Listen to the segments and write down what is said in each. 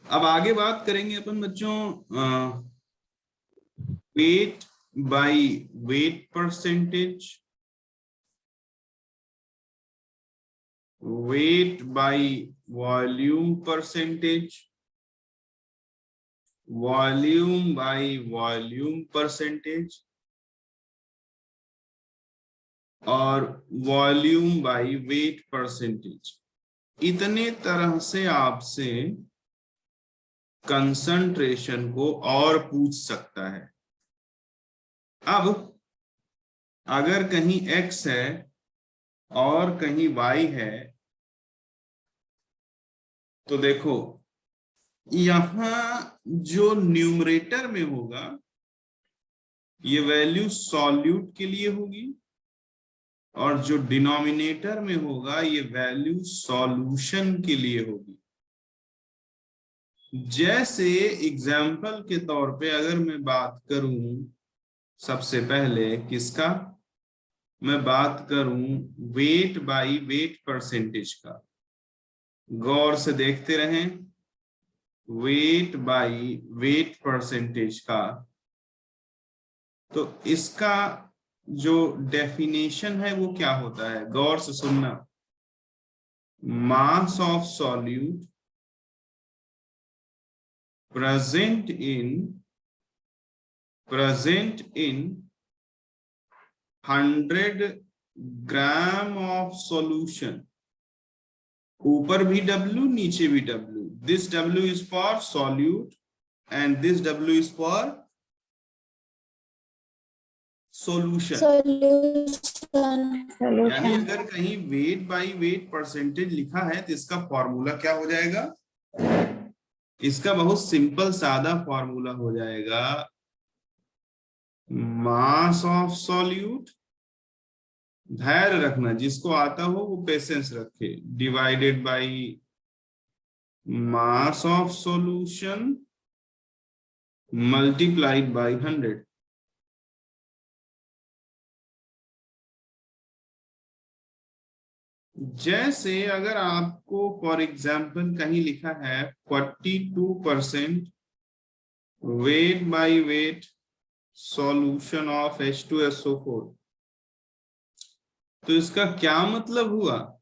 अब आगे बात करेंगे अपन बच्चों weight by weight percentage, weight by volume percentage, volume by volume percentage और वॉल्यूम बाय वेट परसेंटेज। इतने तरह से आपसे कंसंट्रेशन को और पूछ सकता है। अब अगर कहीं x है और कहीं y है तो देखो यहां जो न्यूमरेटर में होगा ये वैल्यू सॉल्यूट के लिए होगी और जो डिनोमिनेटर में होगा ये वैल्यू सॉल्यूशन के लिए होगी। जैसे एग्जाम्पल के तौर पे अगर मैं बात करूं सबसे पहले किसका, मैं बात करूं वेट बाय वेट परसेंटेज का। गौर से देखते रहें, वेट बाय वेट परसेंटेज का। तो इसका जो डेफिनेशन है वो क्या होता है, गौर से सुनना। Mass of solute present in 100 gram of solution. ऊपर भी W नीचे भी W, this W is for solute and this W is for solution. यानी अगर कहीं वेट बाय वेट परसेंटेज लिखा है तो इसका फॉर्मूला क्या हो जाएगा, इसका बहुत सिंपल सादा फॉर्मूला हो जाएगा मास ऑफ सॉल्यूट, धैर्य रखना जिसको आता हो वो पेशेंस रखे, divided by mass of solution multiplied by 100। जैसे अगर आपको फॉर एग्जांपल कहीं लिखा है 42% weight by weight solution of H2SO4, तो इसका क्या मतलब हुआ,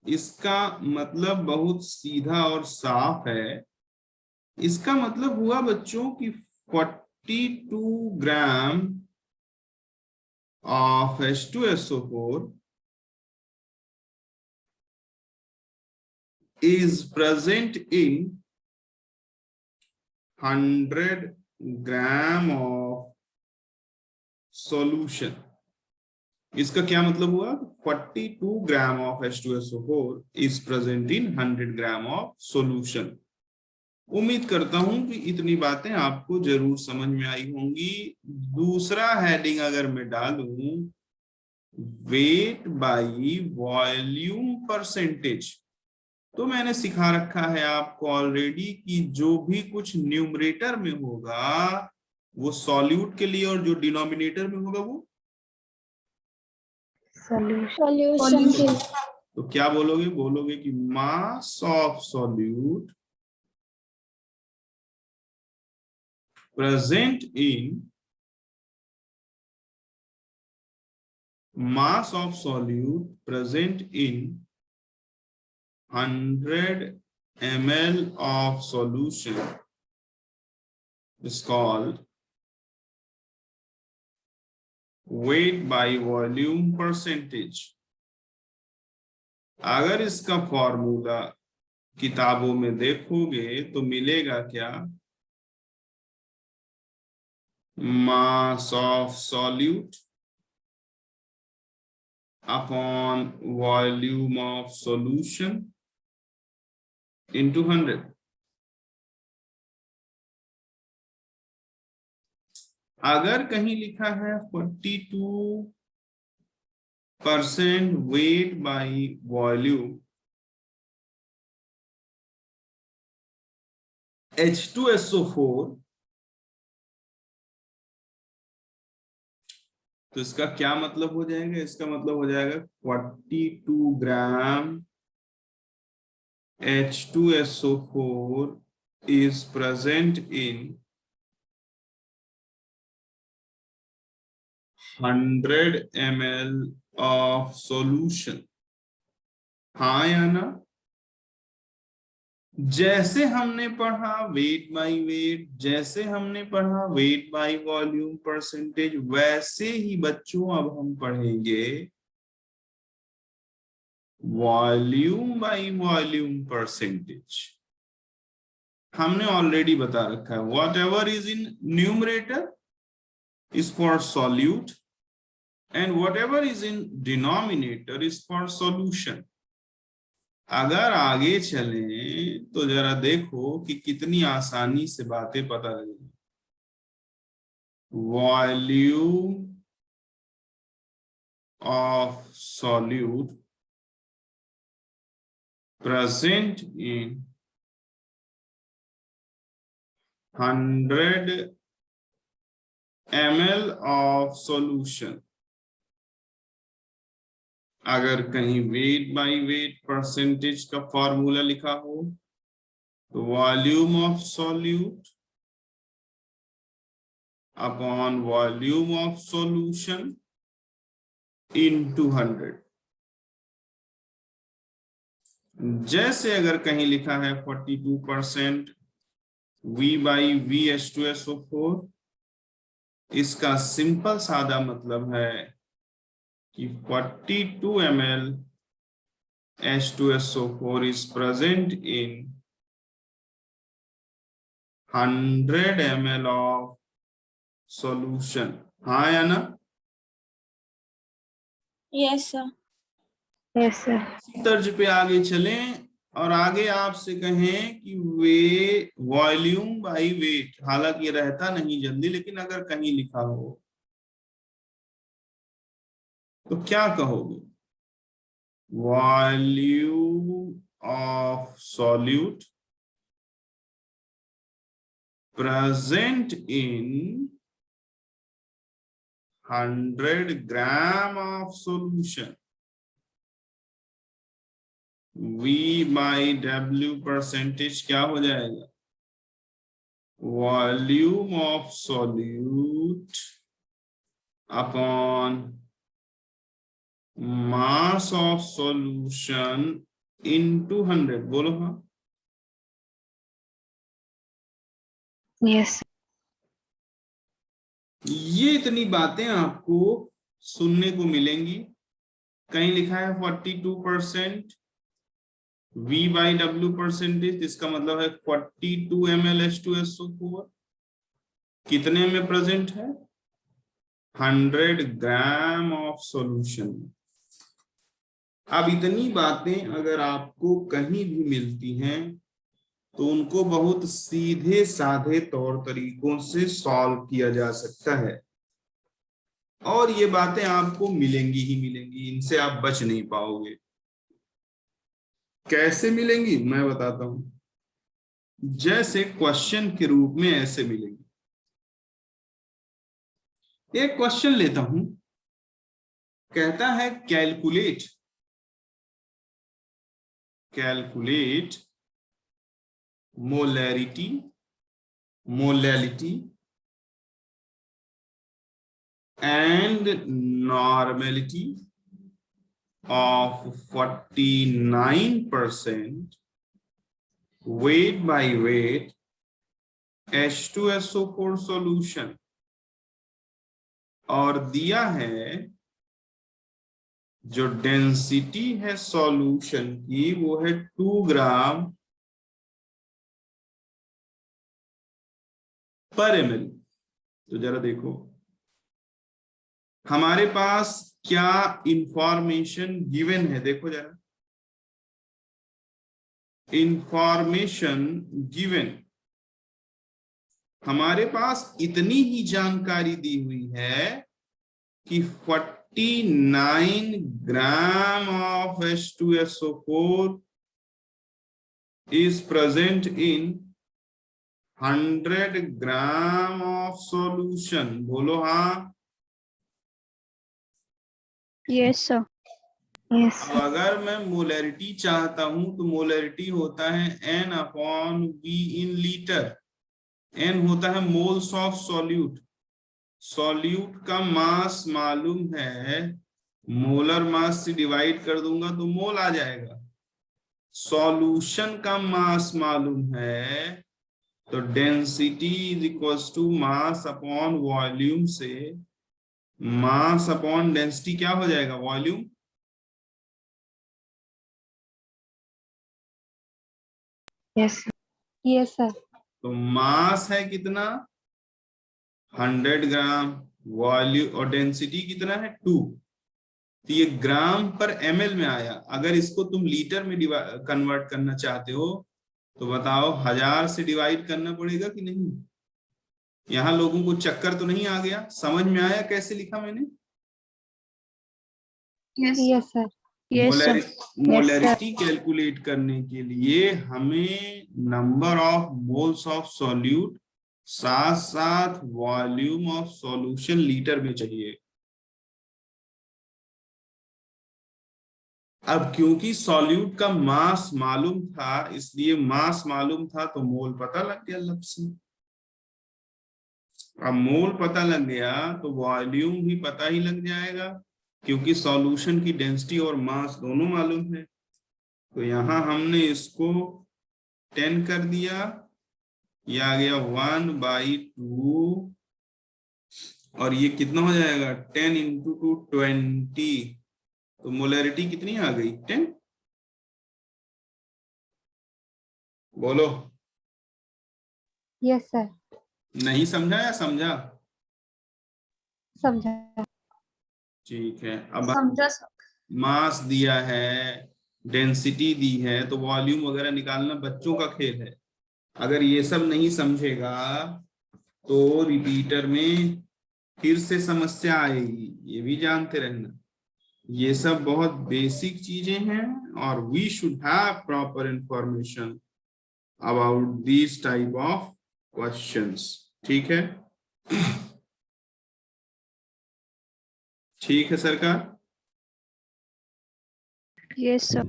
इसका मतलब बहुत सीधा और साफ है। इसका मतलब हुआ बच्चों कि 42 gram of H2SO4 is present in 100 gram of solution. इसका क्या मतलब हुआ, 42 gram of H2SO4 is present in 100 gram of solution. उम्मीद करता हूं कि इतनी बातें आपको जरूर समझ में आई होंगी। दूसरा हेडिंग अगर मैं डालूं वेट बाय वॉल्यूम परसेंटेज, तो मैंने सिखा रखा है आपको ऑलरेडी कि जो भी कुछ न्यूमरेटर में होगा वो सॉल्यूट के लिए और जो डिनोमिनेटर में होगा वो सॉल्यूशन। तो क्या बोलोगे, बोलोगे कि mass of solute present in mass of solute present in 100 ml of solution is called weight by volume percentage। अगर इसका फॉर्मूला किताबों में देखोगे तो मिलेगा क्या, mass of solute upon volume of solution into 100। अगर कहीं लिखा है 42% वेट बाय वॉल्यूम H2SO4, तो इसका क्या मतलब हो जाएगा, इसका मतलब हो जाएगा 42 ग्राम H2SO4 is present in 100 ml of solution. हाँ या ना? जैसे हमने पढ़ा वेट बाय वेट, जैसे हमने पढ़ा वेट बाय वॉल्यूम परसेंटेज, वैसे ही बच्चों अब हम पढ़ेंगे वॉल्यूम बाय वॉल्यूम परसेंटेज। हमने ऑलरेडी बता रखा है what ever is in numerator is for solute and what ever is in denominator is for solution. अगर आगे चलें तो जरा देखो कि कितनी आसानी से बातें पता लगेगी। Volume of solute present in 100 ml of solution। अगर कहीं वेट बाय वेट परसेंटेज का फॉर्मूला लिखा हो तो volume of solute upon volume of solution into 100। जैसे अगर कहीं लिखा है 42% V बाई VH2SO4, इसका सिंपल सादा मतलब है कि 42 ml H2SO4 is present in 100 ml of solution। हाँ या ना? Yes sir. Yes sir. इसी तर्ज पे आगे चलें और आगे आपसे कहें कि वे वॉल्यूम बाय वेट, हालांकि ये रहता नहीं जल्दी, लेकिन अगर कहीं लिखा हो तो क्या कहोगे? Volume of solute present in 100 gram of solution। V by W percentage क्या हो जाएगा? Volume of solute upon mass of solution into 100। बोलो हाँ। यस। ये इतनी बातें आपको सुनने को मिलेंगी। कहीं लिखा है 42% V by W परसेंटेज, इसका मतलब है 42 ml H2SO4 कितने में प्रेजेंट है? 100 ग्राम ऑफ सॉल्यूशन। अब इतनी बातें अगर आपको कहीं भी मिलती हैं तो उनको बहुत सीधे साधे तौर तरीकों से सॉल्व किया जा सकता है, और ये बातें आपको मिलेंगी ही मिलेंगी, इनसे आप बच नहीं पाओगे। कैसे मिलेंगी मैं बताता हूं। जैसे क्वेश्चन के रूप में ऐसे मिलेंगी। एक क्वेश्चन लेता हूं, कहता है calculate molarity and normality of 49% weight by weight H2SO4 solution, और दिया है जो डेंसिटी है सॉल्यूशन की वो है 2 ग्राम पर ml। तो जरा देखो हमारे पास क्या इंफॉर्मेशन गिवन है, देखो जरा इंफॉर्मेशन गिवन। हमारे पास इतनी ही जानकारी दी हुई है कि 49 gram of H2SO4 is present in 100 gram of solution. बोलो हाँ। Yes sir. Yes. अब अगर मैं मोलैरिटी चाहता हूं तो मोलैरिटी होता है N upon V in litre. N होता है मोल्स ऑफ सॉल्यूट। सॉल्यूट का मास मालूम है, मोलर मास से डिवाइड कर दूंगा तो मोल आ जाएगा। सॉल्यूशन का मास मालूम है तो density is equals to mass upon volume से मास अपॉन डेंसिटी क्या हो जाएगा, वॉल्यूम। Yes. Yes, sir. तो मास है कितना, 100 ग्राम, वॉल्यूम और डेंसिटी कितना है 2। तो ये ग्राम पर ml में आया। अगर इसको तुम लीटर में कन्वर्ट करना चाहते हो तो बताओ 1000 से डिवाइड करना पड़ेगा कि नहीं। यहाँ लोगों को चक्कर तो नहीं आ गया, समझ में आया कैसे लिखा मैंने। Yes, sir. Yes, sir. Molarity calculate करने के लिए हमें number of moles of solute साथ साथ वॉल्यूम ऑफ सॉल्यूशन लीटर में चाहिए। अब क्योंकि सॉल्यूट का मास मालूम था इसलिए मास मालूम था तो मोल पता लग गया लब से। अब मोल पता लग गया तो वॉल्यूम भी पता ही लग जाएगा क्योंकि सॉल्यूशन की डेंसिटी और मास दोनों मालूम है। तो यहां हमने इसको 10 कर दिया, ये आ गया 1/2 और ये कितना हो जाएगा 10 इंटू 2 20। तो मोलैरिटी कितनी आ गई 10। बोलो। Yes, sir. नहीं समझा या समझा। समझा। ठीक है, अब समझा सर। मास दिया है, डेंसिटी दी है तो वॉल्यूम वगैरह निकालना बच्चों का खेल है। अगर ये सब नहीं समझेगा तो रिपीटर में फिर से समस्या आएगी, ये भी जानते रहना। ये सब बहुत बेसिक चीजें हैं और we should have proper information about this type of questions. ठीक है, ठीक है सरकार। Yes, sir.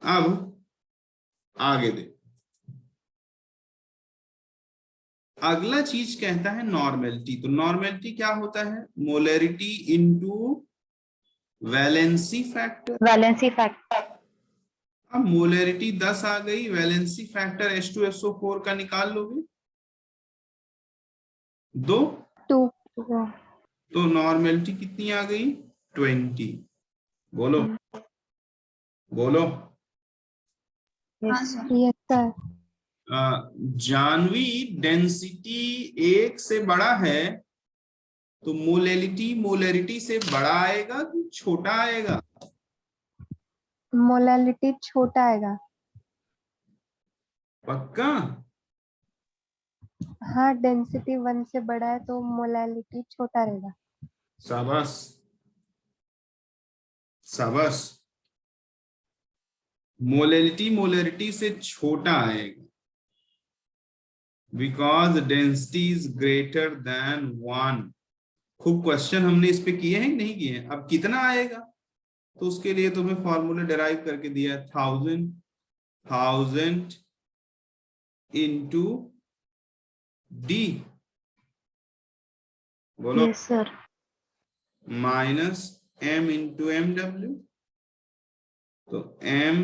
अब आगे दे, अगला चीज कहता है नॉर्मेलिटी। तो नॉर्मेलिटी क्या होता है, molarity into valency factor. Valency factor. अब मोलैरिटी 10 आ गई, वैलेंसी फैक्टर H2SO4 का निकाल लोगे 2, 2. तो नॉर्मेलिटी कितनी आ गई 20। बोलो बोलो। Yes. Yes, sir. Janvi density 1 से बड़ा है तो मोलैरिटी मोलैरिटी से बड़ा आएगा कि छोटा आएगा। मोलैलिटी छोटा आएगा। पक्का। हाँ, डेंसिटी 1 से बड़ा है तो मोलैलिटी छोटा रहेगा। शाबाश शाबाश। मोलैलिटी मोलैरिटी से छोटा आएगा because density is greater than 1। खूब क्वेश्चन हमने इस पे किए हैं कि नहीं किए हैं। अब कितना आएगा तो उसके लिए तुम्हें फॉर्मूला डिराइव करके दिया है 1000 इंटू डी। बोलो। Yes, sir. Minus m into M W. तो m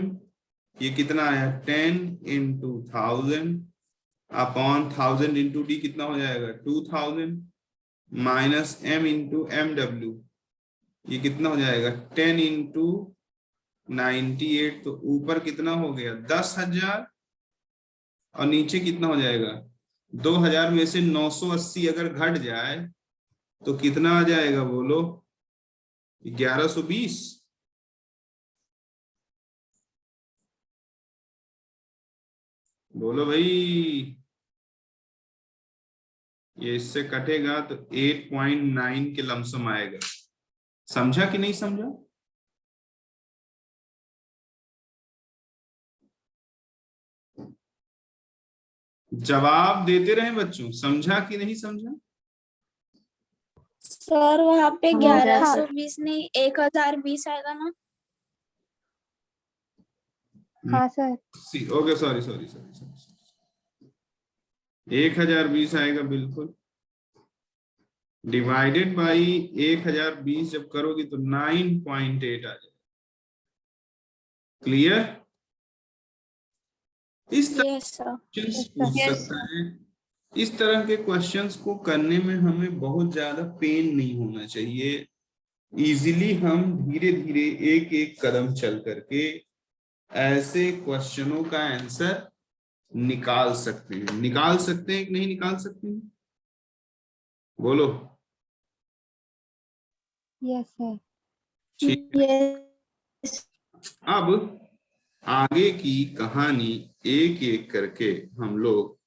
ये कितना आया 10 इंटू 1000 अपॉन 1000 इंटू डी कितना हो जाएगा 2000 minus m into M W ये कितना हो जाएगा 10 इंटू 98। तो ऊपर कितना हो गया 10,000 और नीचे कितना हो जाएगा 2000 में से 980 अगर घट जाए तो कितना आ जाएगा बोलो 1120। बोलो भाई, ये इससे कटेगा तो 8.9 के लमसम आएगा। समझा कि नहीं समझा। जवाब देते रहे बच्चों, समझा कि नहीं समझा। सर वहाँ पे हाँ, 1120 नहीं 1020 आएगा ना? हाँ sir. Okay, sorry sorry sorry sorry, 1020 आएगा बिल्कुल। डिवाइडेड बाई 1020 जब करोगे तो 9.8 आ जाएगा। क्लियर? इस तरह यस सर। क्वेश्चंस पूछ सकता है। इस तरह के क्वेश्चंस को करने में हमें बहुत ज्यादा पेन नहीं होना चाहिए। इजीली हम धीरे धीरे एक एक कदम चल करके ऐसे क्वेश्चनों का आंसर निकाल सकते हैं। निकाल सकते हैं कि नहीं निकाल सकते हैं? बोलो। Yes sir. ठीक। यस। अब आगे की कहानी एक एक करके हम लोग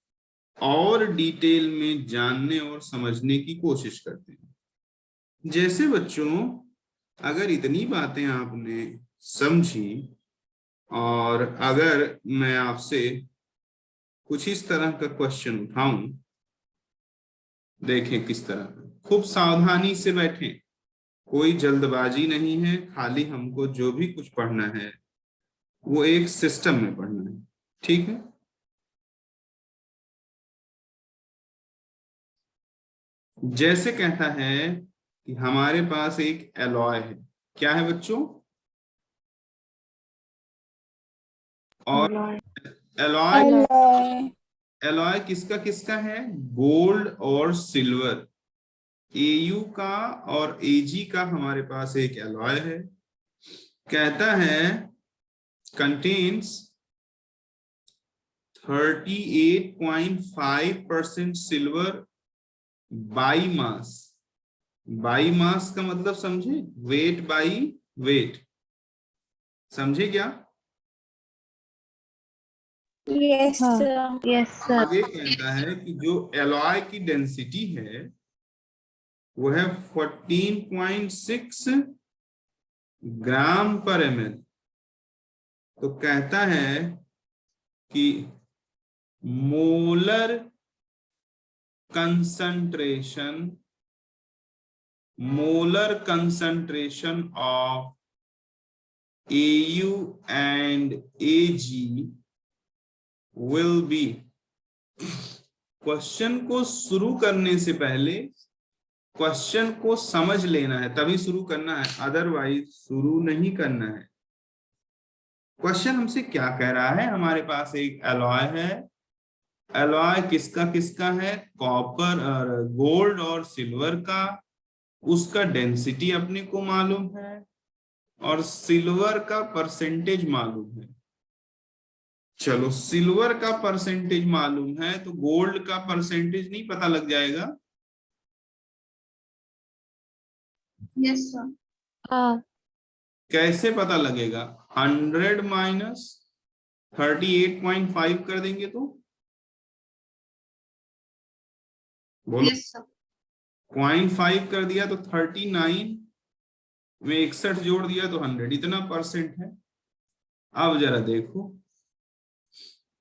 और डिटेल में जानने और समझने की कोशिश करते हैं। जैसे बच्चों, अगर इतनी बातें आपने समझी और अगर मैं आपसे कुछ इस तरह का क्वेश्चन उठाऊं, देखें किस तरह का। खूब सावधानी से बैठें, कोई जल्दबाजी नहीं है। खाली हमको जो भी कुछ पढ़ना है वो एक सिस्टम में पढ़ना है, ठीक है? जैसे कहता है कि हमारे पास एक एलॉय है। क्या है बच्चों? और एलॉय, एलॉय। एलॉय किसका किसका है? गोल्ड और सिल्वर। एयू का और एजी का हमारे पास एक एलॉय है। कहता है contains 38.5% silver by mass. By mass का मतलब समझे? Weight by wait. समझे क्या? यस हाँ, सर। Yes sir. आगे कहता है कि जो एलॉय की डेंसिटी है वो है 14.6 ग्राम पर ml। तो कहता है कि molar concentration of AU and AG will be। Question को शुरू करने से पहले क्वेश्चन को समझ लेना है, तभी शुरू करना है, अदरवाइज शुरू नहीं करना है। क्वेश्चन हमसे क्या कह रहा है? हमारे पास एक एलॉय है। एलॉय किसका किसका है? कॉपर और गोल्ड और सिल्वर का। उसका डेंसिटी अपने को मालूम है और सिल्वर का परसेंटेज मालूम है। चलो, सिल्वर का परसेंटेज मालूम है तो गोल्ड का परसेंटेज नहीं पता लग जाएगा? Yes sir. हाँ, कैसे पता लगेगा? 100 माइनस 38.5 कर देंगे तो बोलो। Yes sir. 0.5 कर दिया तो 39 में 61 जोड़ दिया तो 100, इतना परसेंट है। अब जरा देखो,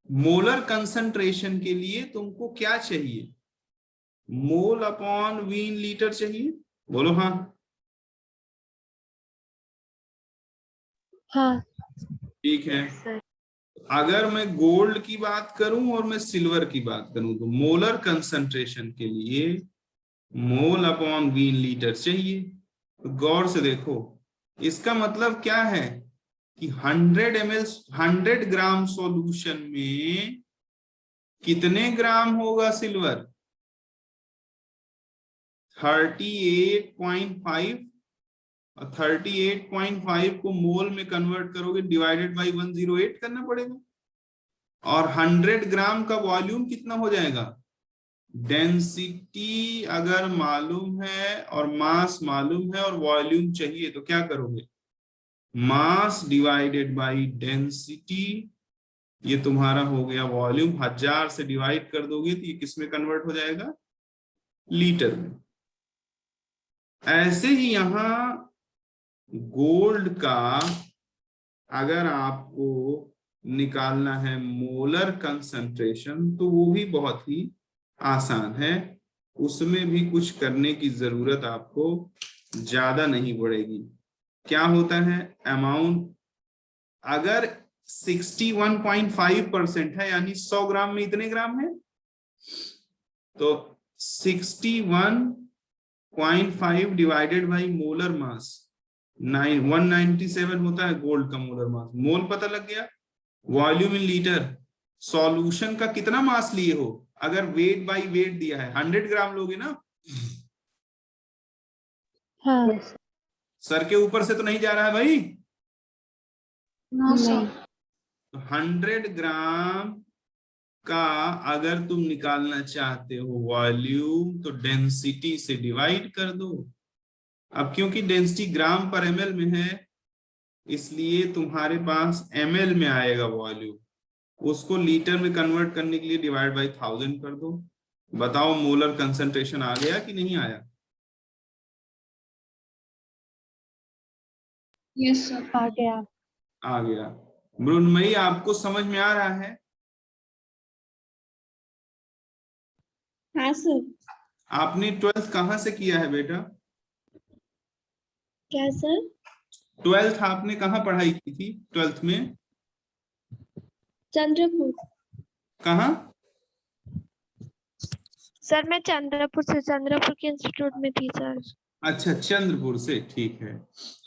मोलर कंसंट्रेशन के लिए तुमको क्या चाहिए? मोल अपॉन वीन लीटर चाहिए। बोलो हाँ। हाँ ठीक है। सर। अगर मैं गोल्ड की बात करूं और मैं सिल्वर की बात करूं तो मोलर कंसंट्रेशन के लिए मोल अपॉन वीन लीटर चाहिए। तो गौर से देखो, इसका मतलब क्या है कि 100 ml 100 ग्राम सॉल्यूशन में कितने ग्राम होगा सिल्वर? 38.5। और 38.5 को मोल में कन्वर्ट करोगे, डिवाइडेड बाई 108 करना पड़ेगा। और 100 ग्राम का वॉल्यूम कितना हो जाएगा? डेंसिटी अगर मालूम है और मास मालूम है और वॉल्यूम चाहिए तो क्या करोगे? Mass divided by density. ये तुम्हारा हो गया वॉल्यूम। 1000 से डिवाइड कर दोगे तो ये किस में कन्वर्ट हो जाएगा? लीटर में। ऐसे ही यहां गोल्ड का अगर आपको निकालना है मोलर कंसंट्रेशन तो वो भी बहुत ही आसान है। उसमें भी कुछ करने की जरूरत आपको ज्यादा नहीं पड़ेगी। क्या होता है अमाउंट, अगर 61.5% है यानी 100 ग्राम में इतने ग्राम है, तो 61.5 डिवाइडेड बाई मोलर मास 197 होता है गोल्ड का मोलर मास। मोल पता लग गया, वॉल्यूम इन लीटर, सॉल्यूशन का कितना मास लिए हो, अगर वेट बाई वेट दिया है 100 ग्राम लोगे ना, हाँ सर के ऊपर से तो नहीं जा रहा है भाई। नो नहीं सर। 100 ग्राम का अगर तुम निकालना चाहते हो वॉल्यूम, तो डेंसिटी से डिवाइड कर दो। अब क्योंकि डेंसिटी ग्राम पर ml में है, इसलिए तुम्हारे पास ml में आएगा वॉल्यूम, उसको लीटर में कन्वर्ट करने के लिए डिवाइड बाई 1000 कर दो। बताओ मोलर कंसंट्रेशन आ गया कि नहीं आया? Yes sir. आ गया। आ गया। मृण्मयी आपको समझ में आ रहा है? हाँ सर। आपने 12th कहाँ से किया है बेटा? क्या सर? 12th आपने कहाँ पढ़ाई की थी 12th में? चंद्रपुर। कहाँ? सर मैं चंद्रपुर के इंस्टीट्यूट में थी सर। अच्छा, चंद्रपुर से, ठीक है।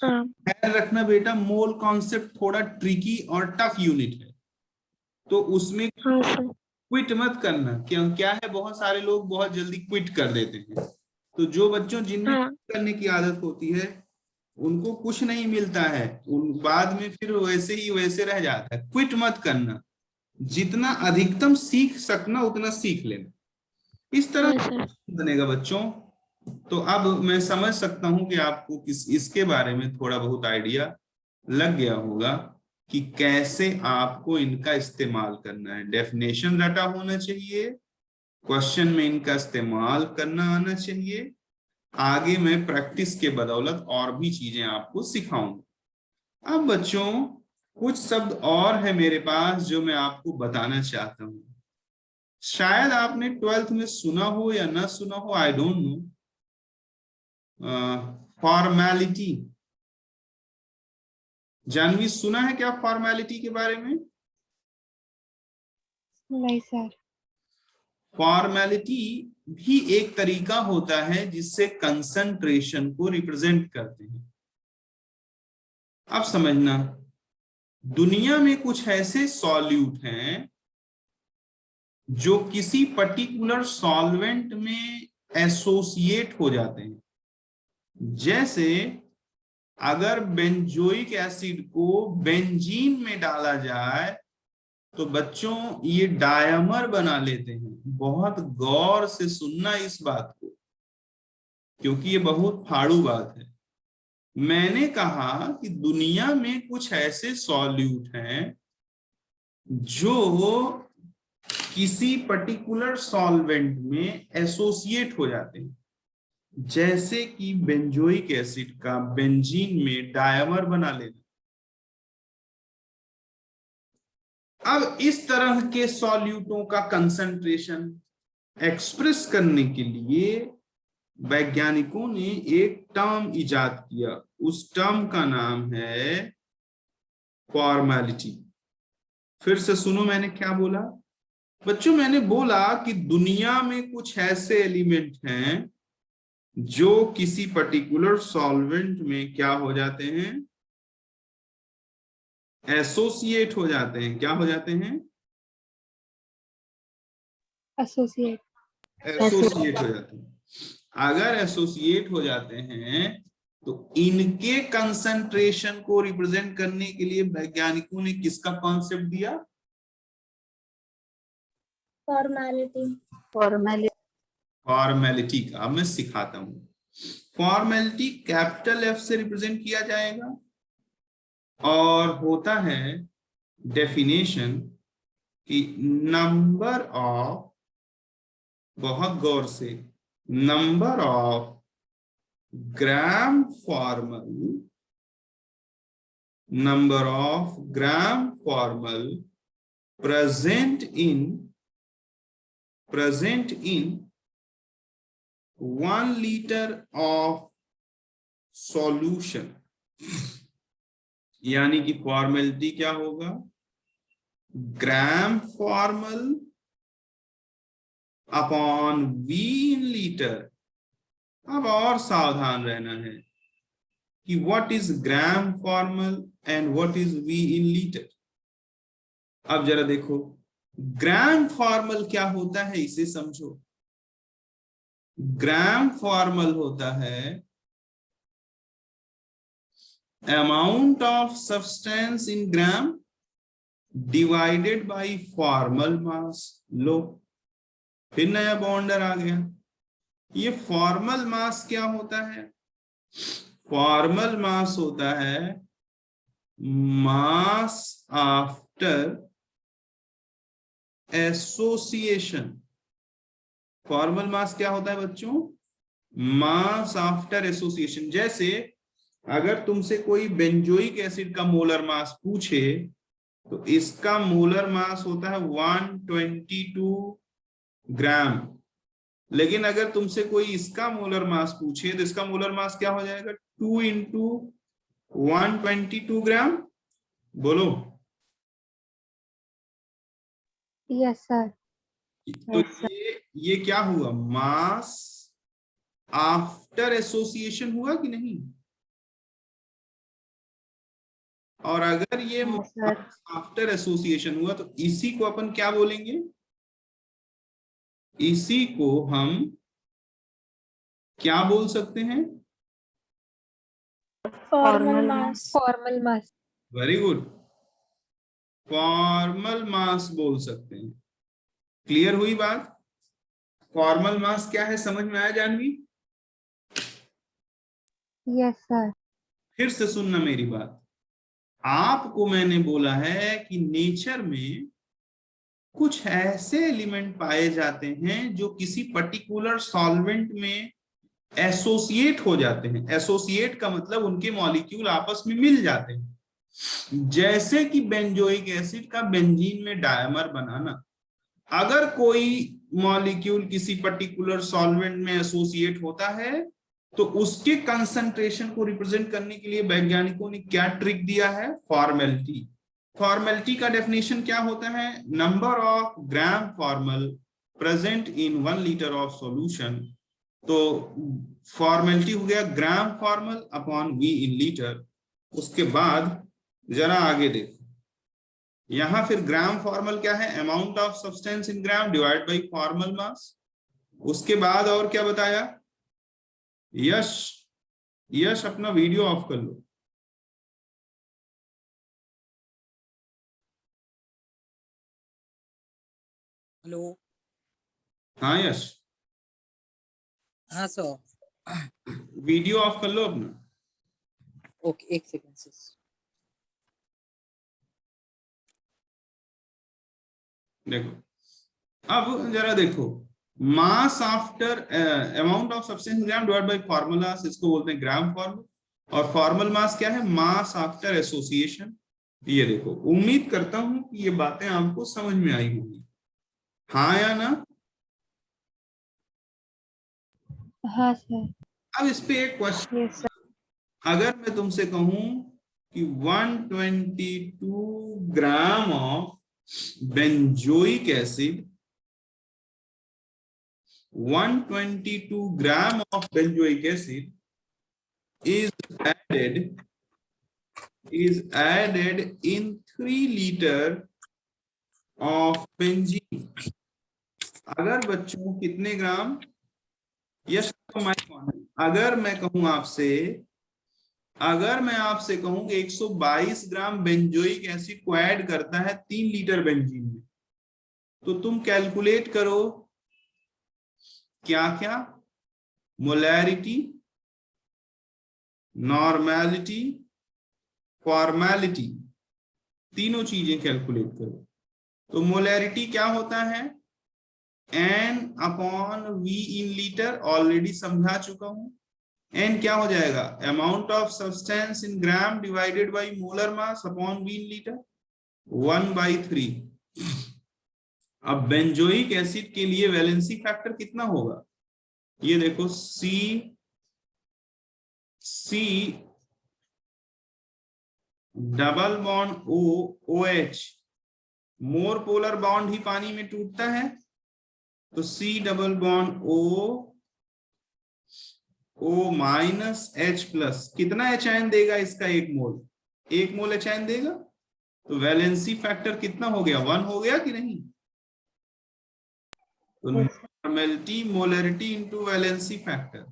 हाँ ध्यान रखना बेटा, मोल कॉन्सेप्ट थोड़ा ट्रिकी और टफ यूनिट है, तो उसमें हाँ सर। क्विट मत करना। क्यों, क्या है, बहुत सारे लोग बहुत जल्दी क्विट कर देते हैं। तो जो बच्चों जिनमें हाँ quit करने की आदत होती है उनको कुछ नहीं मिलता है, उन बाद में फिर वैसे ही वैसे रह जाता है। क्विट मत करना, जितना अधिकतम सीख सकना उतना सीख लेना, इस तरह हाँ सर। बनेगा बच्चों। तो अब मैं समझ सकता हूं कि आपको इसके बारे में थोड़ा बहुत आइडिया लग गया होगा कि कैसे आपको इनका इस्तेमाल करना है। डेफिनेशन रटा होना चाहिए, क्वेश्चन में इनका इस्तेमाल करना आना चाहिए। आगे मैं प्रैक्टिस के बदौलत और भी चीजें आपको सिखाऊंगा। अब बच्चों कुछ शब्द और है मेरे पास जो मैं आपको बताना चाहता हूं। शायद आपने 12th में सुना हो या ना सुना हो, I don't know. Formality, Janvi सुना है क्या फॉर्मेलिटी के बारे में? नहीं सर। फॉर्मेलिटी भी एक तरीका होता है जिससे कंसंट्रेशन को रिप्रेजेंट करते हैं। अब समझना, दुनिया में कुछ ऐसे सॉल्यूट हैं जो किसी पर्टिकुलर सॉल्वेंट में एसोसिएट हो जाते हैं। जैसे अगर बेंजोइक एसिड को बेंजीन में डाला जाए तो बच्चों ये डायमर बना लेते हैं। बहुत गौर से सुनना इस बात को, क्योंकि ये बहुत फाड़ू बात है। मैंने कहा कि दुनिया में कुछ ऐसे सॉल्यूट हैं जो किसी पर्टिकुलर सॉल्वेंट में एसोसिएट हो जाते हैं, जैसे कि बेंजोइक एसिड का बेंजीन में डायमर बना लेना। अब इस तरह के सॉल्यूटों का कंसंट्रेशन एक्सप्रेस करने के लिए वैज्ञानिकों ने एक टर्म इजाद किया। उस टर्म का नाम है फॉर्मेलिटी। फिर से सुनो मैंने क्या बोला बच्चों, मैंने बोला कि दुनिया में कुछ ऐसे एलिमेंट हैं जो किसी पर्टिकुलर सॉल्वेंट में क्या हो जाते हैं, एसोसिएट हो जाते हैं। क्या हो जाते हैं? एसोसिएट। एसोसिएट हो जाते हैं। अगर एसोसिएट हो जाते हैं तो इनके कंसंट्रेशन को रिप्रेजेंट करने के लिए वैज्ञानिकों ने किसका कॉन्सेप्ट दिया? फॉर्मेलिटी। फॉर्मेलिटी का। अब मैं सिखाता हूं। फॉर्मेलिटी कैपिटल एफ से रिप्रेजेंट किया जाएगा और होता है डेफिनेशन कि नंबर ऑफ, बहुत गौर से, number of gram formal, number of gram formal present in 1 litre of solution, यानी कि फॉर्मेलिटी क्या होगा, gram formal upon V in litre. अब और सावधान रहना है कि what is gram formal and what is V in litre. अब जरा देखो, ग्राम फॉर्मल क्या होता है इसे समझो। ग्राम फॉर्मल होता है amount of substance in gram divided by formal mass. लो, फिर नया बॉन्डर आ गया। ये फॉर्मल मास क्या होता है? फॉर्मल मास होता है मास आफ्टर एसोसिएशन। फॉर्मल मास क्या होता है बच्चों? मास आफ्टर एसोसिएशन। जैसे अगर तुमसे कोई बेंजोइक एसिड का मोलर मास पूछे तो इसका मोलर मास होता है 122 ग्राम, लेकिन अगर तुमसे कोई इसका मोलर मास पूछे तो इसका मोलर मास क्या हो जाएगा? 2 इंटू 122 ग्राम। बोलो। Yes sir. तो ये क्या हुआ? मास आफ्टर एसोसिएशन हुआ कि नहीं? और अगर ये सर। आफ्टर एसोसिएशन हुआ तो इसी को अपन क्या बोलेंगे? इसी को हम क्या बोल सकते हैं? फॉर्मल मास। फॉर्मल मास। वेरी गुड, फॉर्मल मास बोल सकते हैं। क्लियर हुई बात? फॉर्मल मास क्या है, समझ में आया जानवी? Yes sir. फिर से सुनना मेरी बात। आपको मैंने बोला है कि नेचर में कुछ ऐसे एलिमेंट पाए जाते हैं जो किसी पर्टिकुलर सॉल्वेंट में एसोसिएट हो जाते हैं। एसोसिएट का मतलब उनके मॉलिक्यूल आपस में मिल जाते हैं। जैसे कि बेंजोइक एसिड का बेंजीन में डायमर बनाना। अगर कोई मॉलिक्यूल किसी पर्टिकुलर सॉल्वेंट में एसोसिएट होता है तो उसके कंसंट्रेशन को रिप्रेजेंट करने के लिए वैज्ञानिकों ने क्या ट्रिक दिया है? फॉर्मेलिटी। फॉर्मेलिटी का डेफिनेशन क्या होता है? Number of gram formal present in 1 litre of solution. तो फॉर्मेलिटी हो गया gram formal upon V in litre. उसके बाद जरा आगे देखो, यहां फिर ग्राम फॉर्मल क्या है? Amount of substance in gram divide by formal mass. उसके बाद और क्या बताया? यश, यश अपना वीडियो ऑफ कर लो। हेलो। हाँ यश, हाँ सर। वीडियो ऑफ कर लो अपना। ओके, एक सेकंड सर। देखो, अब जरा देखो, mass after amount of substance gram divide by formula, इसको बोलते हैं ग्राम फॉर्मूला। और फॉर्मल मास क्या है? मास आफ्टर एसोसिएशन। ये देखो, उम्मीद करता हूं कि ये बातें आपको समझ में आई होंगी, हाँ या ना? हाँ सर। अब इस पे एक क्वेश्चन, यस सर। अगर मैं तुमसे कहूं कि 122 gram of benzoic acid, 122 gram of benzoic acid is added in 3 liter of benzene। अगर बच्चों कितने ग्राम? यस, अगर मैं कहूं आपसे, अगर मैं आपसे कहूं कि 122 ग्राम बेंजोइक एसिड को ऐड करता है 3 लीटर बेंजीन में, तो तुम कैलकुलेट करो क्या क्या? मोलैरिटी, नॉर्मेलिटी, फॉर्मेलिटी, तीनों चीजें कैलकुलेट करो। तो मोलैरिटी क्या होता है? N upon V in litre, already समझा चुका हूं। N क्या हो जाएगा? Amount of substance in gram divided by molar mass upon V in litre, 1/3। अब बेंजोइक एसिड के लिए वैलेंसी फैक्टर कितना होगा? ये देखो C double bond OH, more polar bond ही पानी में टूटता है, तो C double bond O minus H plus, कितना H आयन देगा इसका? 1 मोल, 1 मोल H आयन देगा। तो वैलेंसी फैक्टर कितना हो गया? 1 हो गया कि नहीं? तो normality molarity into valency factor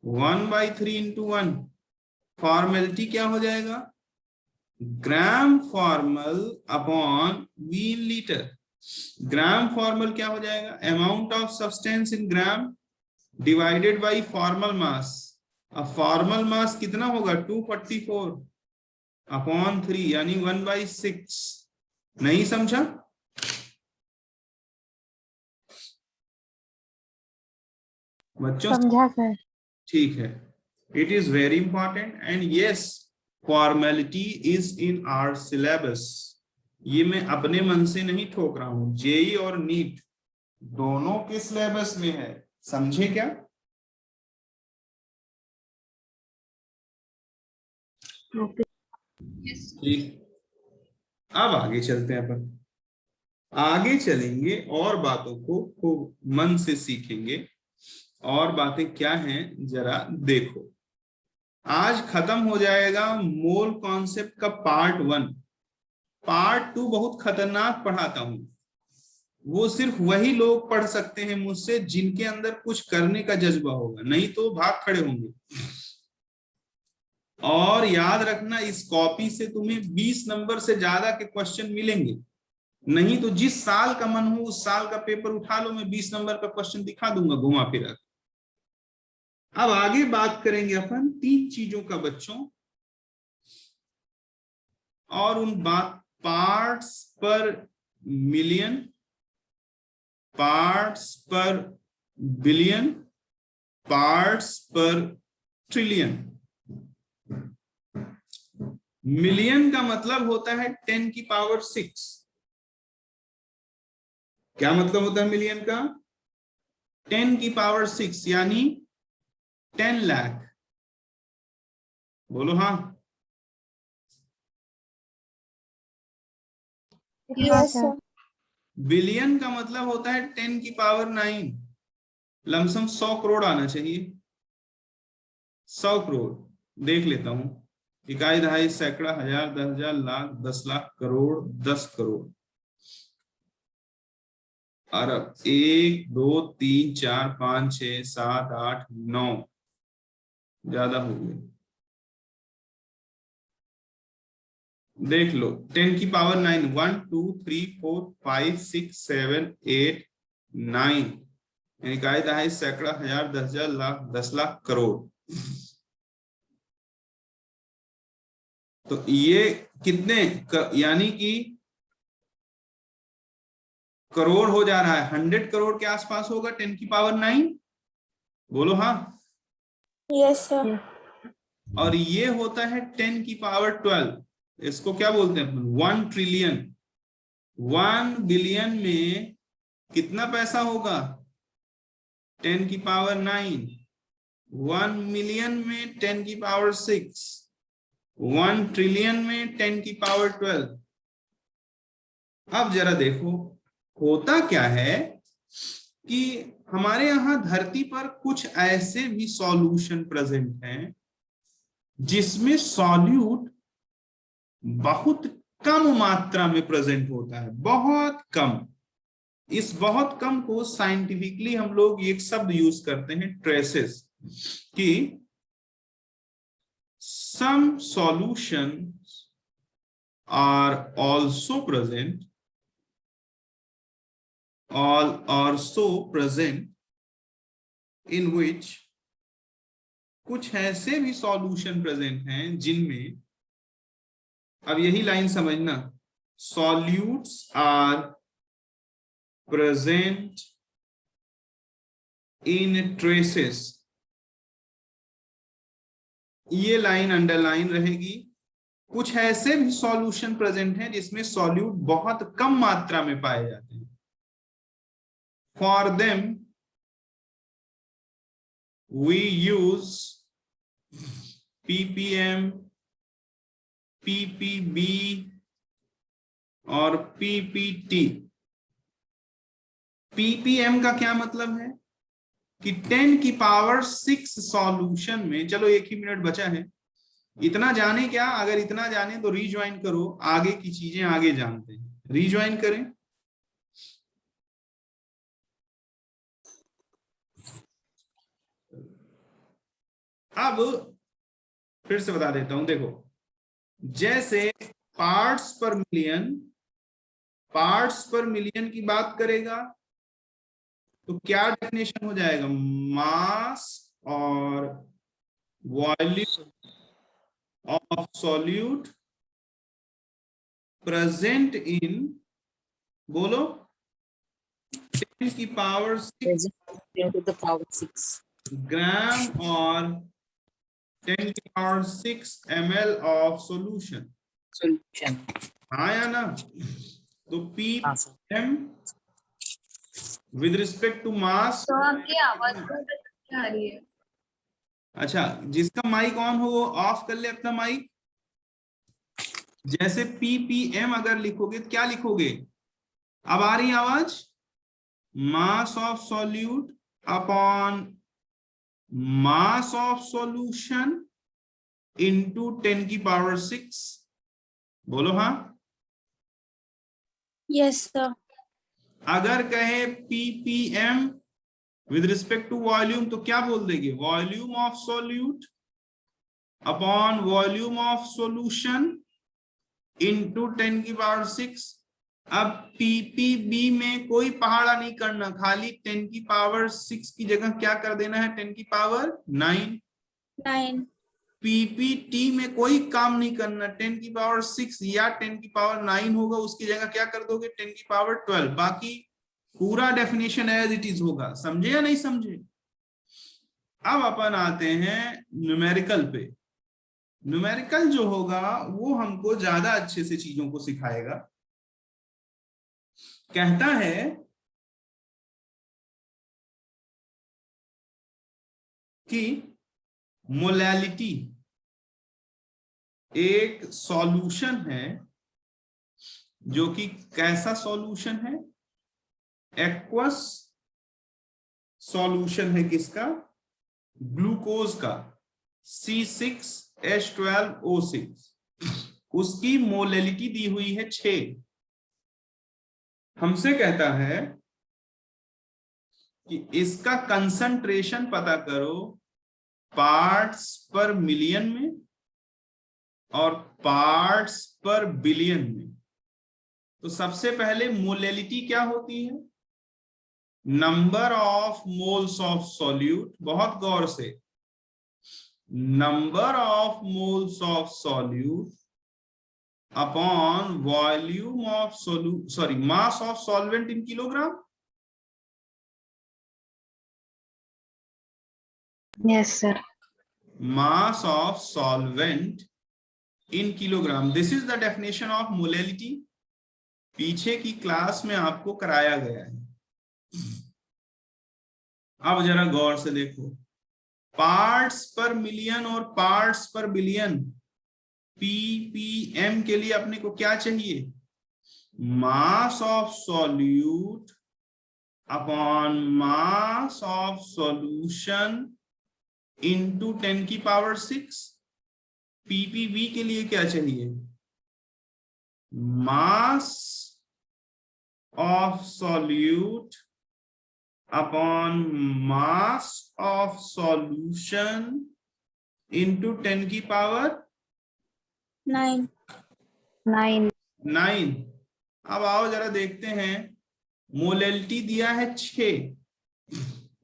1/3 into 1। Formality क्या हो जाएगा? Gram formal upon V in litre. Gram formal क्या हो जाएगा? Amount of substance in gram divided by formal mass. अब फॉर्मल मास कितना होगा? 244 अपॉन 3 यानी 1/6। नहीं समझा? बच्चों समझा सर। ठीक है। It is very important and yes formality is in our syllabus. ये मैं अपने मन से नहीं ठोक रहा हूं, जेई और नीट दोनों के सिलेबस में है। समझे क्या? ठीक, अब आगे चलते हैं। अपन आगे चलेंगे और बातों को खूब मन से सीखेंगे। और बातें क्या हैं जरा देखो। आज खत्म हो जाएगा मोल कॉन्सेप्ट का पार्ट 1। पार्ट 2 बहुत खतरनाक पढ़ाता हूं, वो सिर्फ वही लोग पढ़ सकते हैं मुझसे जिनके अंदर कुछ करने का जज्बा होगा, नहीं तो भाग खड़े होंगे। और याद रखना, इस कॉपी से तुम्हें 20 नंबर से ज्यादा के क्वेश्चन मिलेंगे। नहीं तो जिस साल का मन हो उस साल का पेपर उठा लो, मैं 20 नंबर का क्वेश्चन दिखा दूंगा घुमा फिरा। अब आगे बात करेंगे अपन 3 चीजों का बच्चों, और उन बात पार्ट्स पर मिलियन, पार्ट्स पर बिलियन, पार्ट्स पर ट्रिलियन। मिलियन का मतलब होता है 10 की पावर 6। क्या मतलब होता है मिलियन का? 10 की पावर 6 यानी 10 लाख। बोलो हाँ। हाँ सर। बिलियन का मतलब होता है 10 की पावर 9। लमसम 100 करोड़ आना चाहिए। 100 करोड़ देख लेता हूं। इकाई, दहाई, सैकड़ा, हजार, 10,000, लाख, 10 लाख, करोड़, 10 करोड़, अरब। 1 2 3 4 5 6 7 8 9, ज्यादा हो गए। देख लो 10 की पावर 9, 1 2 3 4 5 6 7 8 9। इकाई, दहाई, सैकड़ा, हजार, 10,000, लाख, 10 लाख, करोड़। तो ये कितने यानी कि करोड़ हो जा रहा है। 100 करोड़ के आसपास होगा 10 की पावर 9। बोलो हाँ। Yes sir. और ये होता है 10 की पावर 12। इसको क्या बोलते हैं अपन? 1 ट्रिलियन। 1 बिलियन में कितना पैसा होगा? 10 की पावर 9। 1 मिलियन में 10 की पावर 6। 1 ट्रिलियन में 10 की पावर 12। अब जरा देखो होता क्या है कि हमारे यहां धरती पर कुछ ऐसे भी सॉल्यूशन प्रेजेंट हैं जिसमें सॉल्यूट बहुत कम मात्रा में प्रेजेंट होता है, बहुत कम। इस बहुत कम को साइंटिफिकली हम लोग एक शब्द यूज करते हैं ट्रेसेस, कि some solutions are also present in which कुछ ऐसे भी सॉल्यूशन प्रेजेंट हैं जिनमें, अब यही लाइन समझना, solutes are present in traces. ये लाइन अंडरलाइन रहेगी। कुछ ऐसे भी सॉल्यूशन प्रेजेंट हैं जिसमें सॉल्यूट बहुत कम मात्रा में पाए जाते हैं। For them we use ppm, ppb और ppt। ppm का क्या मतलब है कि 10 की पावर 6 सॉल्यूशन में, चलो एक ही मिनट बचा है, इतना जाने क्या, अगर इतना जाने तो रीज्वाइन करो, आगे की चीजें आगे जानते हैं, रीज्वाइन करें। अब फिर से बता देता हूं, देखो जैसे पार्ट्स पर मिलियन की बात करेगा तो क्या डेफिनेशन हो जाएगा, मास और volume of solute present in, बोलो 10 की power 6 10 to the power 6 gram और 10 की power 6 ml of solution. solution. हाँ या ना? तो हाँ sir. pm with respect to mass. तो आपकी आवाज बहुत आ रही है। अच्छा, जिसका माइक ऑन हो वो ऑफ कर ले अपना माइक। जैसे ppm अगर लिखोगे तो क्या लिखोगे, अब आ रही आवाज, mass of solute upon mass of solution into 10 की पावर 6, बोलो हाँ। Yes, sir. अगर कहे ppm with respect to volume तो क्या बोल देंगे, volume of solute upon volume of solution into 10 की पावर 6। अब ppb में कोई पहाड़ा नहीं करना, खाली 10 की पावर 6 की जगह क्या कर देना है, 10 की पावर 9। 9. ppt में कोई काम नहीं करना, 10 की पावर 6 या 10 की पावर 9 होगा, उसकी जगह क्या कर दोगे, 10 की पावर 12। बाकी पूरा डेफिनेशन एज इट इज होगा। समझे या नहीं समझे? अब अपन आते हैं न्यूमेरिकल पे। न्यूमेरिकल जो होगा वो हमको ज्यादा अच्छे से चीजों को सिखाएगा। कहता है कि मोलैलिटी एक सॉल्यूशन है, जो कि कैसा सॉल्यूशन है, एक्वस सॉल्यूशन है, किसका, ग्लूकोज का, C6H12O6। उसकी मोलैलिटी दी हुई है 6। हमसे कहता है कि इसका कंसंट्रेशन पता करो पार्ट्स पर मिलियन में और पार्ट्स पर बिलियन में। तो सबसे पहले मोलैलिटी क्या होती है, number of moles of solute, बहुत गौर से, number of moles of solute upon volume of mass of solvent in kilogram. Yes, sir. Mass of solvent in kilogram. This is the definition of molality. पीछे की class में आपको कराया गया है। अब जरा गौर से देखो, पार्ट्स पर मिलियन और पार्ट्स पर बिलियन, ppm के लिए अपने को क्या चाहिए, mass of solute upon mass of solution into 10 की पावर 6। ppb के लिए क्या चाहिए, mass of solute upon mass of solution into 10 की पावर 9. 9. अब आओ जरा देखते हैं, मोलैलिटी दिया है 6।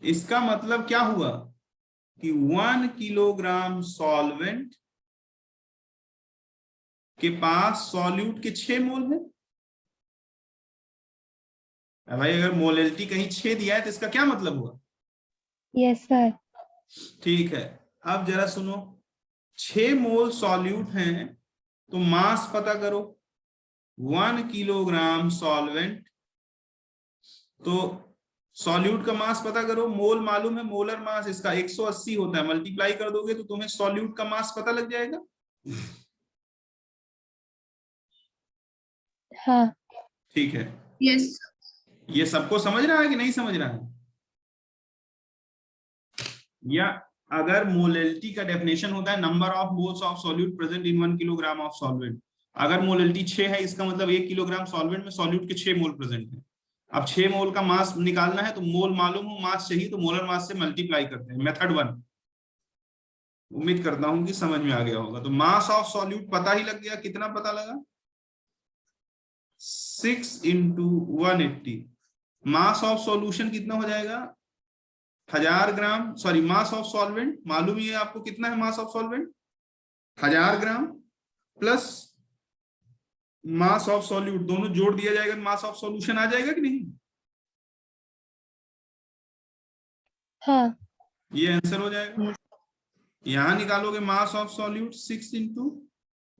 इसका मतलब क्या हुआ कि 1 किलोग्राम सॉल्वेंट के पास सॉल्यूट के 6 मोल है। भाई अगर मोलैलिटी कहीं 6 दिया है तो इसका क्या मतलब हुआ, Yes, sir. ठीक है। अब जरा सुनो, 6 मोल सॉल्यूट हैं तो मास पता करो, 1 किलोग्राम सॉल्वेंट, तो सॉल्यूट का मास पता करो, मोल मालूम है, मोलर मास इसका 180 होता है, मल्टीप्लाई कर दोगे तो तुम्हें सॉल्यूट का मास पता लग जाएगा। हाँ। ठीक है, Yes. ये सबको समझ रहा है कि नहीं समझ रहा है? या अगर मोलैलिटी का डेफिनेशन होता है number of moles of solute present in 1 kilogram of solvent, अगर मोलैलिटी 6 है इसका मतलब 1 किलोग्राम सॉल्वेंट में सॉल्यूट के 6 मोल प्रेजेंट है। अब 6 मोल का मास निकालना है तो मोल मालूम हो, मास चाहिए तो मोलर मास से मल्टीप्लाई करते हैं, मेथड 1। उम्मीद करता हूं कि समझ में आ गया होगा। तो मास ऑफ सॉल्यूट पता ही लग गया, कितना पता लगा? 6 इंटू 180। मास ऑफ सॉल्यूशन कितना हो जाएगा? 1000 ग्राम, सॉरी मास ऑफ सॉल्वेंट मालूम ही है आपको कितना है mass of solvent, 1000 gram plus mass of solute, दोनों जोड़ दिया जाएगा, मास ऑफ सॉल्यूशन आ जाएगा कि नहीं? हाँ। ये आंसर हो जाएगा। यहां निकालोगे mass of solute 6 into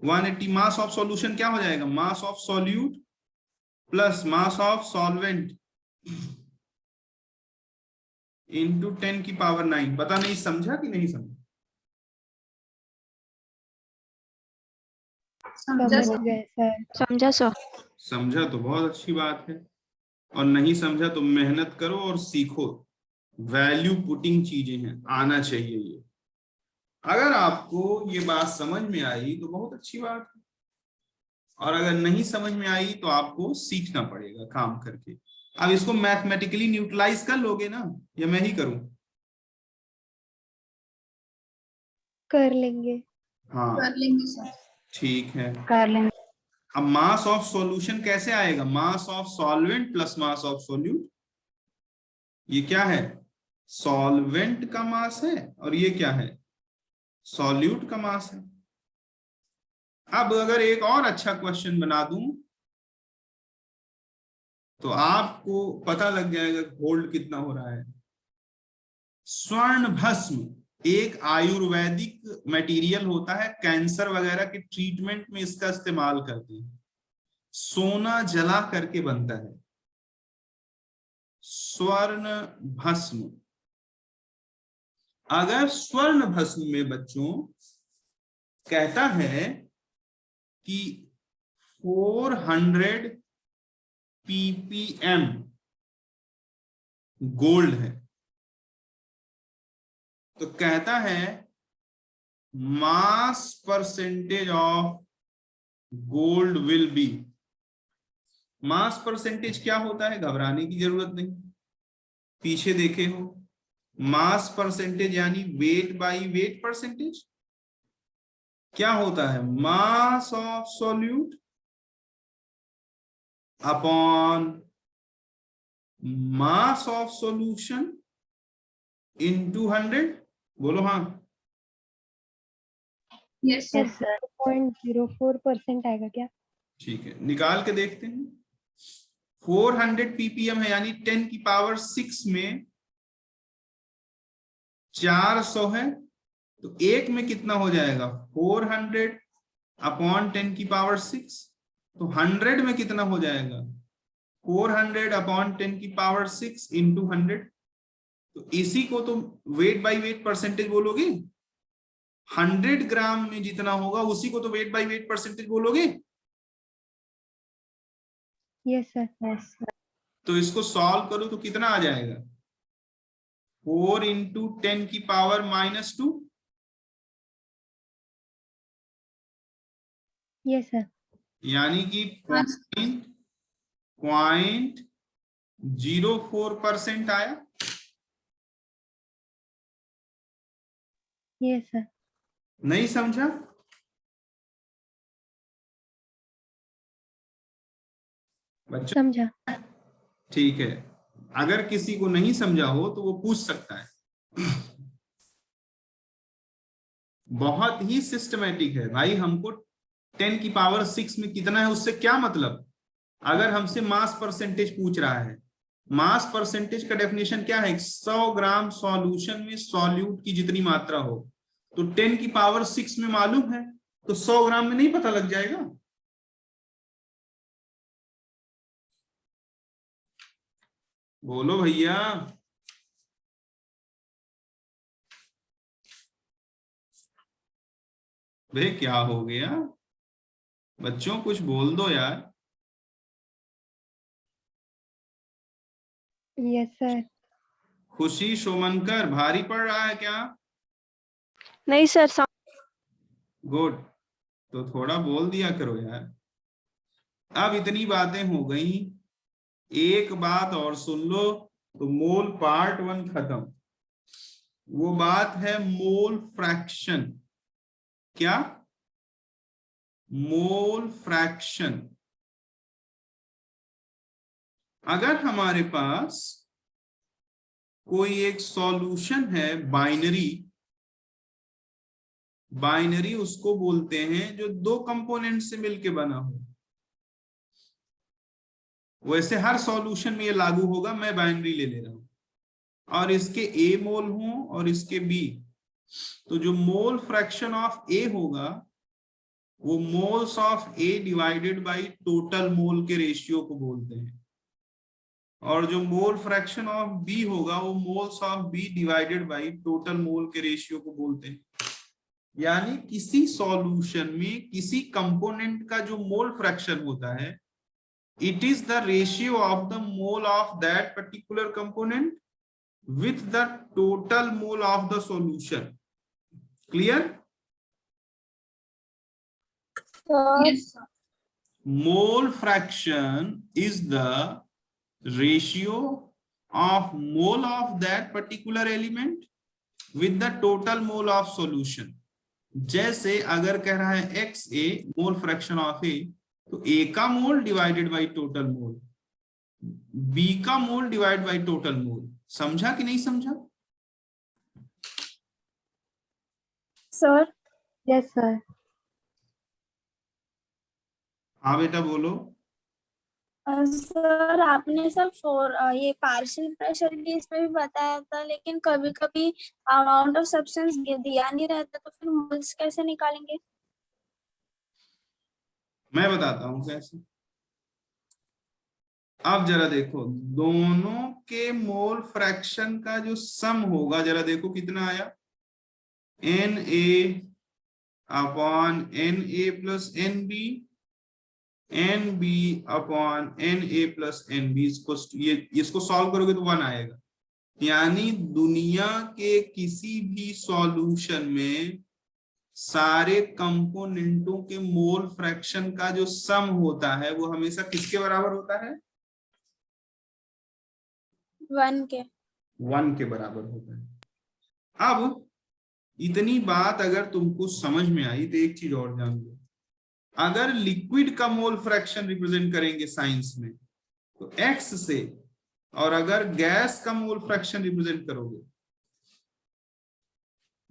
180, mass of solution क्या हो जाएगा? Mass of solute plus mass of solvent into 10 की पावर 9। पता नहीं समझा कि नहीं समझा? समझ गए सर। समझा सर। समझा तो बहुत अच्छी बात है, और नहीं समझा तो मेहनत करो और सीखो। वैल्यू पुटिंग चीजें हैं, आना चाहिए ये। अगर आपको ये बात समझ में आई तो बहुत अच्छी बात है, और अगर नहीं समझ में आई तो आपको सीखना पड़ेगा काम करके। अब इसको मैथमेटिकली न्यूट्रलाइज कर लोगे ना, या मैं ही करूं? कर लेंगे। हाँ कर लेंगे सर। ठीक है। कर लेंगे। अब मास ऑफ सॉल्यूशन कैसे आएगा? Mass of solvent plus mass of solute. ये क्या है? सॉल्वेंट का मास है, और ये क्या है? सॉल्यूट का मास है। अब अगर एक और अच्छा क्वेश्चन बना दूं तो आपको पता लग जाएगा गोल्ड कितना हो रहा है। स्वर्ण भस्म एक आयुर्वेदिक मटेरियल होता है, कैंसर वगैरह के ट्रीटमेंट में इसका इस्तेमाल करते हैं। सोना जला करके बनता है स्वर्ण भस्म। अगर स्वर्ण भस्म में बच्चों कहता है कि 400 ppm गोल्ड है, तो कहता है mass percentage of gold will be. Mass percentage क्या होता है? घबराने की जरूरत नहीं, पीछे देखे हो। मास परसेंटेज यानी वेट बाई वेट परसेंटेज। क्या होता है? Mass of solute upon mass of solution into 100। बोलो हाँ। Yes sir. 0.04% आएगा क्या? ठीक है, निकाल के देखते हैं। 400 ppm है, यानी 10 की पावर 6 में 400 है, तो एक में कितना हो जाएगा? 400 अपॉन 10 की पावर 6, तो 100 में कितना हो जाएगा? 400 अपॉन 10 की पावर 6 इंटू 100। तो इसी को तो वेट बाई वेट परसेंटेज बोलोगे। 100 ग्राम में जितना होगा उसी को तो वेट बाई वेट परसेंटेज बोलोगे। Yes sir. तो इसको सॉल्व करो तो कितना आ जाएगा? 4 इंटू 10 की पावर -2। Yes sir. यानी कि 0.04% आया। Yes sir. नहीं समझा? बच्चों समझा। ठीक है, अगर किसी को नहीं समझा हो तो वो पूछ सकता है। बहुत ही सिस्टमेटिक है भाई। हमको 10 की पावर 6 में कितना है उससे क्या मतलब? अगर हमसे मास परसेंटेज पूछ रहा है, मास परसेंटेज का डेफिनेशन क्या है? 100 ग्राम सॉल्यूशन में सॉल्यूट की जितनी मात्रा हो, तो 10 की पावर 6 में मालूम है, तो 100 ग्राम में नहीं पता लग जाएगा? बोलो भैया। भाई क्या हो गया बच्चों, कुछ बोल दो यार। Yes sir. खुशी शोमनकर, भारी पड़ रहा है क्या? नहीं सर, गुड, तो थोड़ा बोल दिया करो यार। अब इतनी बातें हो गई, एक बात और सुन लो, तो मोल पार्ट 1 खत्म। वो बात है मोल फ्रैक्शन। क्या? Mole fraction. अगर हमारे पास कोई एक सॉल्यूशन है बाइनरी, बाइनरी उसको बोलते हैं जो दो कंपोनेंट से मिलके बना हो। वैसे हर सॉल्यूशन में ये लागू होगा, मैं बाइनरी ले रहा हूं और इसके ए मोल हो और इसके बी, तो जो मोल फ्रैक्शन ऑफ ए होगा वो moles of A divided by total mole के रेशियो को बोलते हैं, और जो मोल फ्रैक्शन ऑफ बी होगा वो moles of B divided by total mole के रेशियो को बोलते हैं। यानी किसी सॉल्यूशन में किसी कंपोनेंट का जो मोल फ्रैक्शन होता है, it is the ratio of the mole of that particular component with the total mole of the solution. Clear? Yes, sir. Mole fraction is the ratio of mole of that particular element with the total mole of solution. जैसे अगर कह रहा है X A mole fraction of A, तो A का mole divided by total mole, B का mole divide by total mole. समझा कि नहीं समझा? Sir yes sir. हाँ बेटा बोलो। सर आपने सर ये पार्शियल प्रेशर केस में भी बताया था, लेकिन कभी कभी अमाउंट ऑफ सब्सटेंस दिया नहीं रहता, तो फिर मोल्स कैसे निकालेंगे? मैं बताता हूं कैसे। अब जरा देखो, दोनों के मोल फ्रैक्शन का जो सम होगा, जरा देखो कितना आया, n A upon n A plus n B, n B upon n A plus n B. इसको सॉल्व करोगे तो 1 आएगा। यानी दुनिया के किसी भी सॉल्यूशन में सारे कंपोनेंटों के मोल फ्रैक्शन का जो सम होता है वो हमेशा किसके बराबर होता है? 1 के। 1 के बराबर होता है। अब इतनी बात अगर तुमको समझ में आई तो एक चीज और जान लो, अगर लिक्विड का मोल फ्रैक्शन रिप्रेजेंट करेंगे साइंस में तो एक्स से, और अगर गैस का मोल फ्रैक्शन रिप्रेजेंट करोगे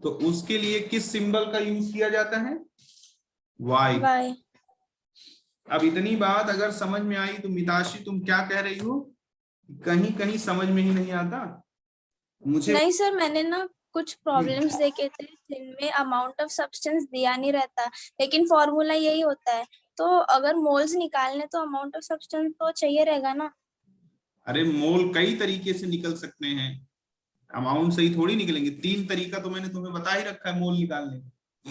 तो उसके लिए किस सिंबल का यूज किया जाता है? वाई। वाई। अब इतनी बात अगर समझ में आई तो मिताशी तुम क्या कह रही हो? कहीं कहीं समझ में ही नहीं आता मुझे। नहीं सर, मैंने ना कुछ प्रॉब्लम्स देखे थे जिनमें अमाउंट ऑफ सब्सटेंस दिया नहीं रहता, लेकिन फॉर्मूला यही होता है, तो अगर मोल्स निकालने तो अमाउंट ऑफ सब्सटेंस तो चाहिए रहेगा ना। अरे मोल कई तरीके से निकल सकते हैं, अमाउंट से ही थोड़ी निकलेंगे। 3 तरीका तो मैंने तुम्हें बता ही रखा है मोल निकालने का।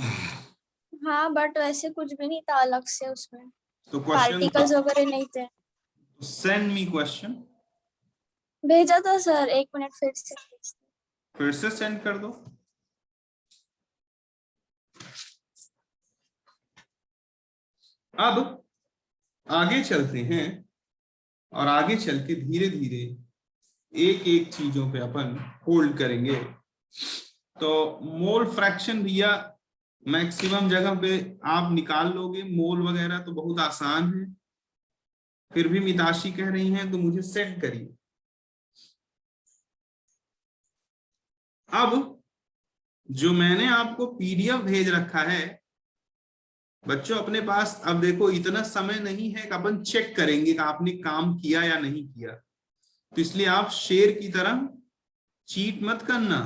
हाँ, बट वैसे कुछ भी नहीं था अलग से उसमें, तो क्वेश्चन पार्टिकल्स वगैरह नहीं थे। Send me question. भेजा था सर, 1 मिनट फिर से सेंड कर दो। अब आगे चलते हैं और आगे चल के धीरे धीरे एक एक चीजों पे अपन होल्ड करेंगे। तो मोल फ्रैक्शन भैया मैक्सिमम जगह पे आप निकाल लोगे, मोल वगैरह तो बहुत आसान है, फिर भी मिताशी कह रही हैं तो मुझे सेंड करिए। अब जो मैंने आपको पीडीएफ भेज रखा है बच्चों अपने पास, अब देखो इतना समय नहीं है कि अपन चेक करेंगे कि आपने काम किया या नहीं किया, तो इसलिए आप शेर की तरह चीट मत करना,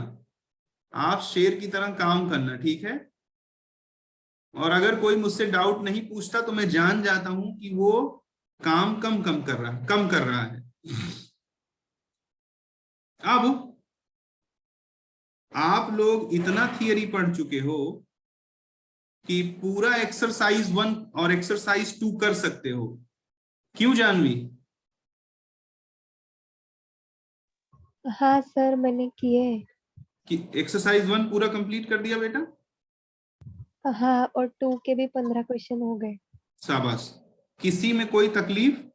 आप शेर की तरह काम करना, ठीक है? और अगर कोई मुझसे डाउट नहीं पूछता तो मैं जान जाता हूं कि वो काम कम कर रहा है। अब आप लोग इतना थियरी पढ़ चुके हो कि पूरा एक्सरसाइज 1 और एक्सरसाइज 2 कर सकते हो। क्यों जानवी? हाँ सर, मैंने किए। कि एक्सरसाइज 1 पूरा कंप्लीट कर दिया बेटा? हाँ, और 2 के भी 15 क्वेश्चन हो गए। शाबाश। किसी में कोई तकलीफ?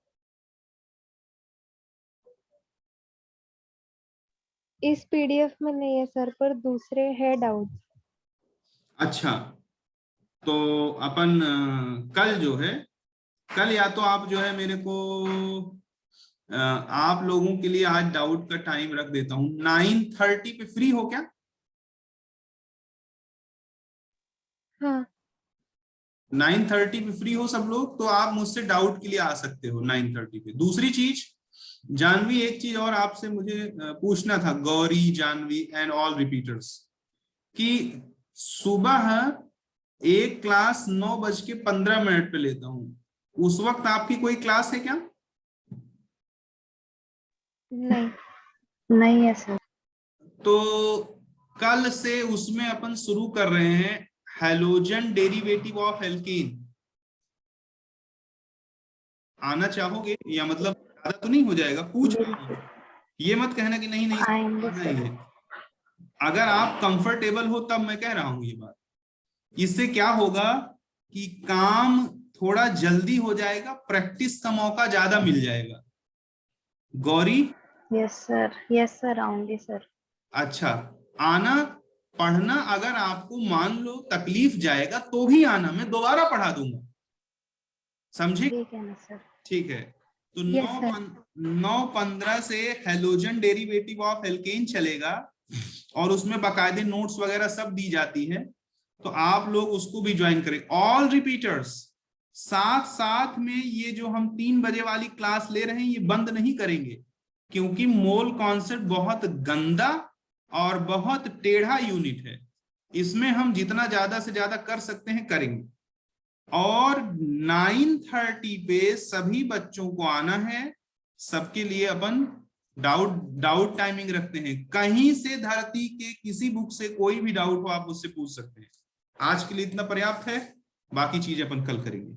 इस पीडीएफ में नहीं है सर, पर दूसरे है डाउट। अच्छा, तो अपन कल जो है, कल या तो आप जो है मेरे को आप लोगों के लिए आज डाउट का टाइम रख देता हूं, 9:30 पे फ्री हो क्या? हाँ 9:30 पे फ्री हो सब लोग? तो आप मुझसे डाउट के लिए आ सकते हो 9:30 पे। दूसरी चीज जानवी, एक चीज और आपसे मुझे पूछना था, Gauri, Janhvi and all repeaters, कि सुबह एक क्लास 9:15 पे लेता हूं, उस वक्त आपकी कोई क्लास है क्या? नहीं। नहीं है सर। तो कल से उसमें अपन शुरू कर रहे हैं हैलोजन डेरिवेटिव ऑफ एल्केन। आना चाहोगे? या मतलब ज्यादा तो नहीं हो जाएगा? पूछ रहा हूं, ये मत कहना कि नहीं नहीं आएंगे आना ही सर। है। अगर आप कंफर्टेबल हो तब मैं कह रहा हूं ये बात। इससे क्या होगा कि काम थोड़ा जल्दी हो जाएगा, प्रैक्टिस का मौका ज्यादा मिल जाएगा। गौरी? यस सर आऊंगी सर। अच्छा, आना, पढ़ना। अगर आपको मान लो तकलीफ जाएगा तो भी आना, मैं दोबारा पढ़ा दूंगा, समझे? ठीक है ना सर। ठीक है। तो यस सर। 9:15 से हेलोजन डेरिवेटिव ऑफ एल्केन चलेगा और उसमें बाकायदे नोट्स वगैरह सब दी जाती है, तो आप लोग उसको भी ज्वाइन करें। ऑल रिपीटर्स साथ साथ में ये जो हम 3 बजे वाली क्लास ले रहे हैं ये बंद नहीं करेंगे, क्योंकि मोल कॉन्सेप्ट बहुत गंदा और बहुत टेढ़ा यूनिट है। इसमें हम जितना ज्यादा से ज्यादा कर सकते हैं करेंगे। और 9:30 पे सभी बच्चों को आना है। सबके लिए अपन डाउट टाइमिंग रखते हैं। कहीं से धरती के किसी बुक से कोई भी डाउट हो आप मुझसे पूछ सकते हैं। आज के लिए इतना पर्याप्त है, बाकी चीज अपन कल करेंगे।